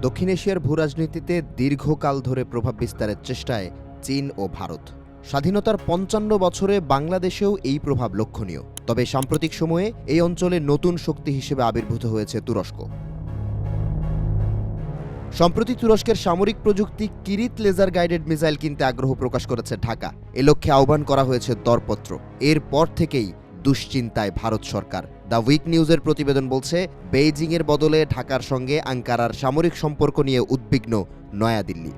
দক্ষিণ এশিয়ার ভূরাজনীতিতে দীর্ঘকাল ধরে প্রভাব বিস্তারের চেষ্টায় চীন ও ভারত। স্বাধীনতার ৫৫ বছরে বাংলাদেশেও এই প্রভাব লক্ষণীয়। তবে সাম্প্রতিক সময়ে এই অঞ্চলে নতুন শক্তি হিসেবে আবির্ভূত হয়েছে তুরস্ক। সম্প্রতি তুরস্কের সামরিক প্রযুক্তি কিরিত লেজার গাইডেড মিসাইল কিনতে আগ্রহ প্রকাশ করেছে ঢাকা। এ লক্ষ্যে আহ্বান করা হয়েছে দরপত্র। এরপর থেকেই দুশ্চিন্তায় ভারত সরকার। দ্য উইক নিউজের প্রতিবেদন বলছে, বেইজিংয়ের বদলে ঢাকার সঙ্গে আঙ্কারার সামরিক সম্পর্ক নিয়ে উদ্বিগ্ন নয়াদিল্লি।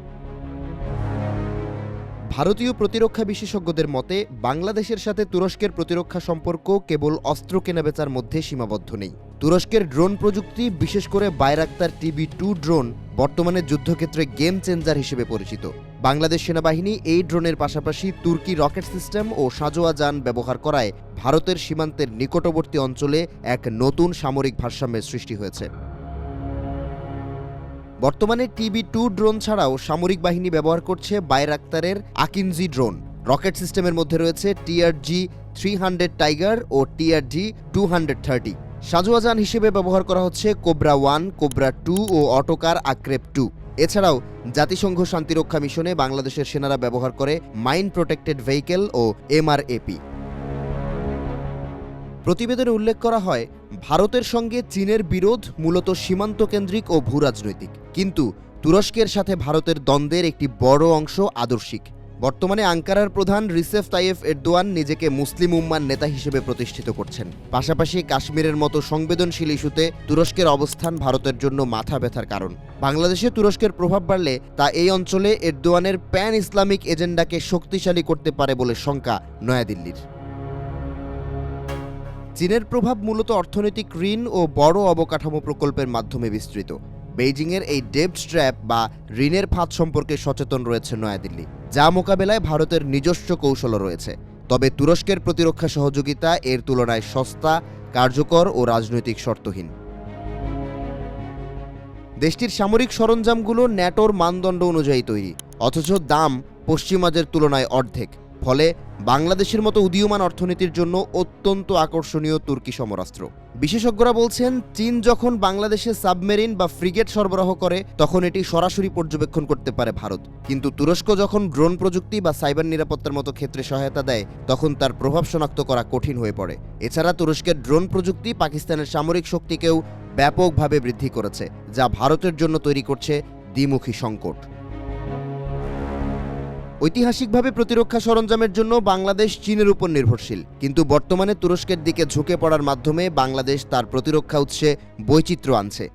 ভারতীয় প্রতিরক্ষা বিশেষজ্ঞদের মতে, বাংলাদেশের সাথে তুরস্কের প্রতিরক্ষা সম্পর্ক কেবল অস্ত্র কেনাবেচার মধ্যে সীমাবদ্ধ নেই। তুরস্কের ড্রোন প্রযুক্তি, বিশেষ করে বাইরাক্তার TB2 ড্রোন, বর্তমানে যুদ্ধক্ষেত্রে গেম চেঞ্জার হিসেবে পরিচিত। বাংলাদেশ সেনাবাহিনী এই ড্রোনের পাশাপাশি তুর্কি রকেট সিস্টেম ও সাঁজোয়া যান ব্যবহার করায় ভারতের সীমান্তের নিকটবর্তী অঞ্চলে এক নতুন সামরিক ভারসাম্যের সৃষ্টি হয়েছে। বর্তমানে TB2 ড্রোন ছাড়াও সামরিক বাহিনী ব্যবহার করছে বাইরাক্তারের আকিনজি ড্রোন। রকেট সিস্টেমের মধ্যে রয়েছে TRG-300 টাইগার ও TRG-230। সাঁজোয়া যান হিসেবে ব্যবহার করা হচ্ছে কোবরা 1, কোবরা 2 ও অটোকার আক্রেপ 2। এছাড়াও জাতিসংঘ শান্তিরক্ষা মিশনে বাংলাদেশের সেনারা ব্যবহার করে মাইন প্রোটেক্টেড ভেহিকেল ও MRAP। প্রতিবেদনে উল্লেখ করা হয়, ভারতের সঙ্গে চীনের বিরোধ মূলত সীমান্ত কেন্দ্রিক ও ভূরাজনৈতিক, কিন্তু তুরস্কের সাথে ভারতের দ্বন্দ্বের একটি বড় অংশ আদর্শিক। বর্তমানে আঙ্কারার প্রধান রিসেপ তাইয়েপ এরদোয়ান নিজেকে মুসলিম উম্মার নেতা হিসেবে প্রতিষ্ঠিত করছেন। পাশাপাশি কাশ্মীরের মতো সংবেদনশীল ইস্যুতে তুরস্কের অবস্থান ভারতের জন্য মাথা ব্যথার কারণ। বাংলাদেশে তুরস্কের প্রভাব বাড়লে তা এই অঞ্চলে এরদোয়ানের প্যান ইসলামিক এজেন্ডাকে শক্তিশালী করতে পারে বলে শঙ্কা নয়াদিল্লির। চীনের প্রভাব মূলত অর্থনৈতিক ঋণ ও বড় অবকাঠামো প্রকল্পের মাধ্যমে বিস্তৃত। বেইজিংয়ের এই ডেব্ট ট্র্যাপ বা ঋণের ফাঁদ সম্পর্কে সচেতন রয়েছে নয়াদিল্লি, যা মোকাবেলায় ভারতের নিজস্ব কৌশলও রয়েছে। তবে তুরস্কের প্রতিরক্ষা সহযোগিতা এর তুলনায় সস্তা, কার্যকর ও রাজনৈতিক শর্তহীন। দেশটির সামরিক সরঞ্জামগুলো ন্যাটোর মানদণ্ড অনুযায়ী তৈরি, অথচ দাম পশ্চিমাদের তুলনায় অর্ধেক। ফলে বাংলাদেশের মতো উদীয়মান অর্থনীতির জন্য অত্যন্ত আকর্ষণীয় তুর্কি সমরাস্ত্র। বিশেষজ্ঞরা বলছেন, চীন যখন বাংলাদেশে সাবমেরিন বা ফ্রিগেট সরবরাহ করে, তখন এটি সরাসরি পর্যবেক্ষণ করতে পারে ভারত। কিন্তু তুরস্ক যখন ড্রোন প্রযুক্তি বা সাইবার নিরাপত্তার মতো ক্ষেত্রে সহায়তা দেয়, তখন তার প্রভাব শনাক্ত করা কঠিন হয়ে পড়ে। এছাড়া তুরস্কের ড্রোন প্রযুক্তি পাকিস্তানের সামরিক শক্তিকেও ব্যাপকভাবে বৃদ্ধি করেছে, যা ভারতের জন্য তৈরি করছে দ্বিমুখী সংকট। ঐতিহাসিকভাবে প্রতিরক্ষা সরঞ্জামের জন্য বাংলাদেশ চীনের উপর নির্ভরশীল, কিন্তু বর্তমানে তুরস্কের দিকে ঝুঁকে পড়ার মাধ্যমে বাংলাদেশ তার প্রতিরক্ষা উৎসে বৈচিত্র্য আনছে।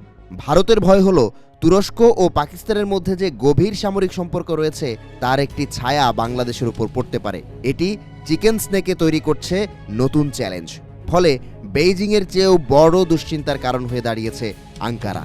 ভারতের ভয় হলো, তুরস্ক ও পাকিস্তানের মধ্যে যে গভীর সামরিক সম্পর্ক রয়েছে, তার একটি ছায়া বাংলাদেশের উপর পড়তে পারে। এটি চিকেন স্নেকে তৈরি করছে নতুন চ্যালেঞ্জ। ফলে বেইজিংয়ের চেয়েও বড় দুশ্চিন্তার কারণ হয়ে দাঁড়িয়েছে আঙ্কারা।